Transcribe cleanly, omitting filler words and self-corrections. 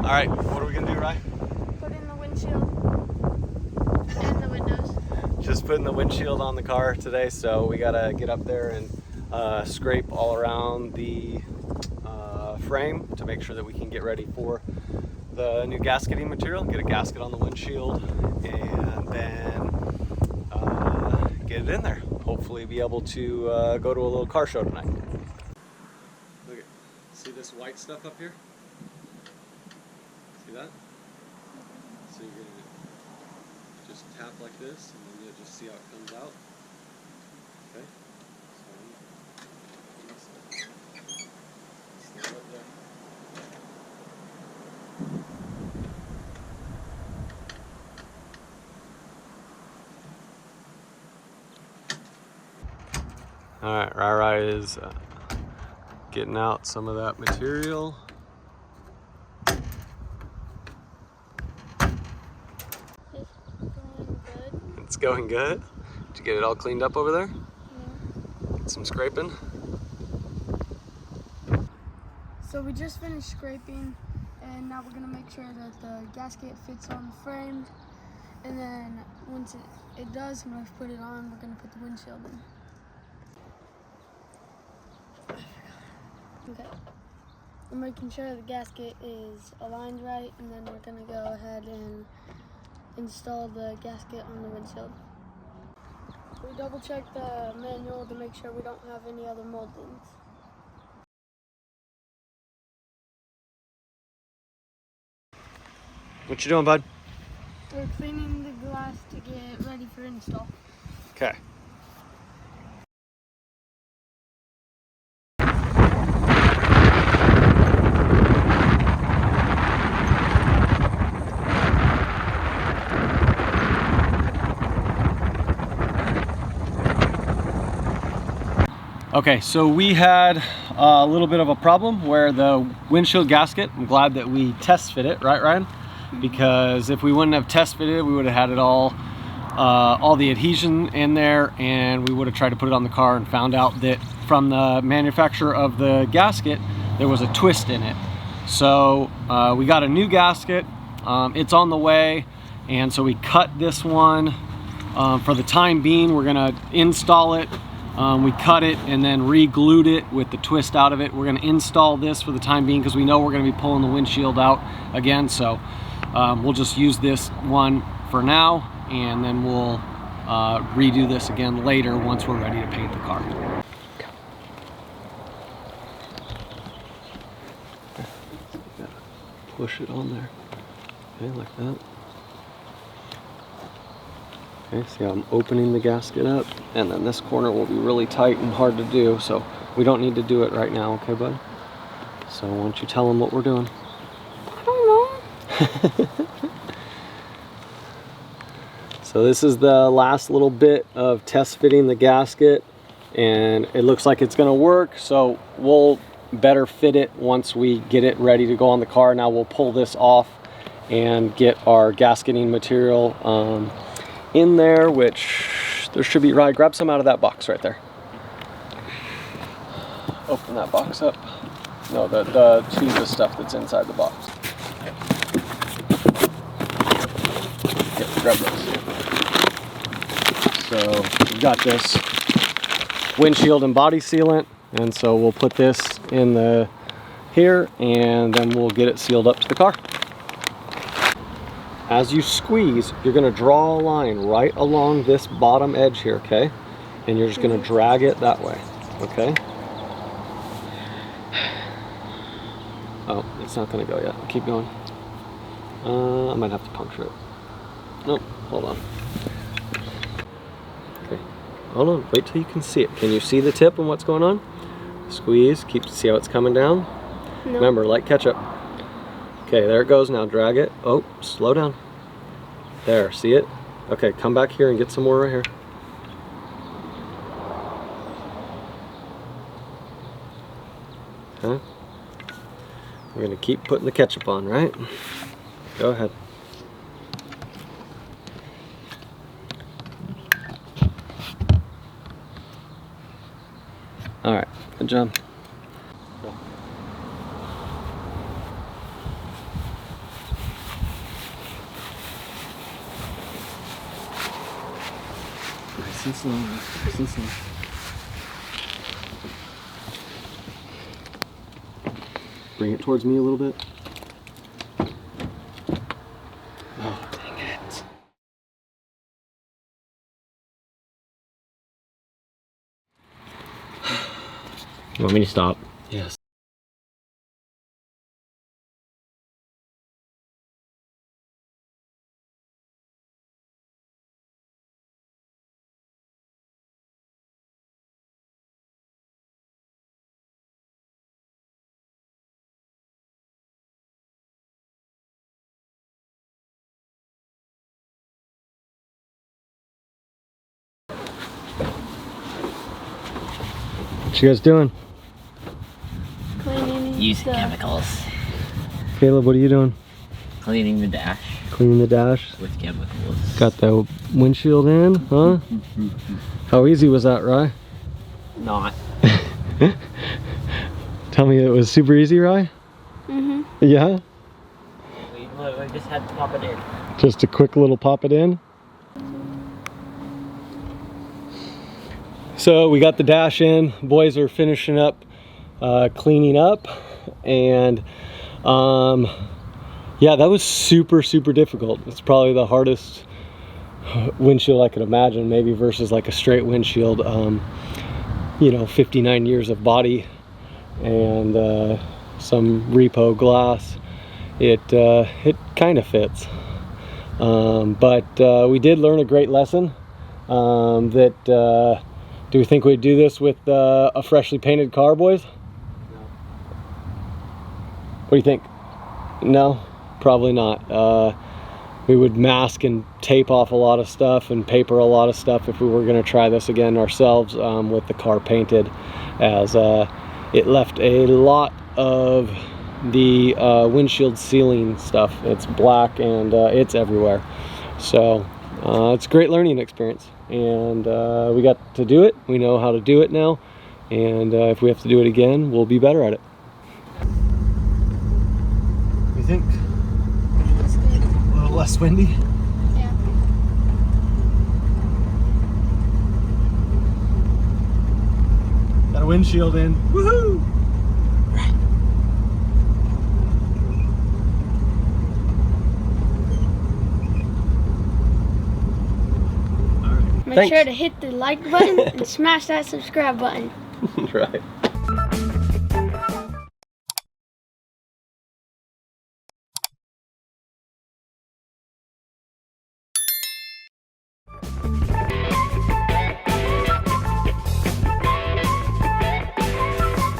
All right, what are we gonna do, Ryan? Put in the windshield and the windows. Just putting the windshield on the car today, so we gotta get up there and scrape all around the frame to make sure that we can get ready for the new gasketing material, get a gasket on the windshield, and then get it in there. Hopefully be able to go to a little car show tonight. Look at, see this white stuff up here? See that? So you're gonna just tap like this, and then you'll just see how it comes out. Okay? So, up there. Alright, Rai is getting out some of that material. It's going good. Did you get it all cleaned up over there? Yeah. Get some scraping. So we just finished scraping, and now we're gonna make sure that the gasket fits on the frame. And then once it does, when we put it on, we're gonna put the windshield in. Okay. We're making sure the gasket is aligned right, and then we're gonna go ahead and install the gasket on the windshield. We double check the manual to make sure we don't have any other moldings. What you doing, bud? We're cleaning the glass to get ready for install. Okay. Okay, so we had a little bit of a problem where the windshield gasket, I'm glad that we test fit it, right, Ryan? Because if we wouldn't have test fitted it, we would have had it all the adhesion in there, and we would have tried to put it on the car and found out that from the manufacturer of the gasket, there was a twist in it. So we got a new gasket, it's on the way, and so we cut this one. For the time being, we're gonna install it. We cut it and then re-glued it with the twist out of it. We're going to install this for the time being because we know we're going to be pulling the windshield out again. So we'll just use this one for now, and then we'll redo this again later once we're ready to paint the car. Push it on there, okay, like that. Okay, see how I'm opening the gasket up, and then this corner will be really tight and hard to do, so we don't need to do it right now, okay, bud? So why don't you tell them what we're doing? I don't know. So this is the last little bit of test fitting the gasket, and it looks like it's gonna work, so we'll better fit it once we get it ready to go on the car. Now we'll pull this off and get our gasketing material in there, which there should be, right, grab some out of that box right there. Open that box up. No, the tube of stuff that's inside the box. Yeah, grab those. So we've got this windshield and body sealant, and so we'll put this in the here, and then we'll get it sealed up to the car. As you squeeze, you're going to draw a line right along this bottom edge here, okay? And you're just going to drag it that way, okay? Oh, it's not going to go yet. Keep going. I might have to puncture it. Nope, hold on. Okay, hold on. Wait till you can see it. Can you see the tip and what's going on? Squeeze. See how it's coming down? No. Remember, like ketchup. Okay, there it goes. Now drag it. Oh, slow down. There, see it? Okay, come back here and get some more right here. Okay. We're gonna keep putting the ketchup on, right? Go ahead. All right, good job. and slow. Nice and slow. Bring it towards me a little bit. Oh, dang it. You want me to stop? Yes. What you guys doing? Cleaning Using the chemicals. Caleb, what are you doing? Cleaning the dash Cleaning the dash. with chemicals. Got the windshield in, huh? How easy was that, Rye? Not. Tell me it was super easy, Rye? Mm-hmm. Yeah? We just had to pop it in. Just a quick little pop it in. So we got the dash in. Boys are finishing up cleaning up, and yeah, that was super difficult. It's probably the hardest windshield I could imagine, maybe versus like a straight windshield. You know, 59 years of body and some repo glass. It kind of fits, but we did learn a great lesson. Do we think we'd do this with a freshly painted car, boys? No. What do you think? No, probably not. We would mask and tape off a lot of stuff and paper a lot of stuff if we were going to try this again ourselves with the car painted, as it left a lot of the windshield sealing stuff. It's black and it's everywhere. So it's a great learning experience, and we got to do it. We know how to do it now, and if we have to do it again, we'll be better at it. You think? That's good. A little less windy? Yeah. Got a windshield in. Woohoo! Make Thanks. sure to hit the like button and smash that subscribe button. Right.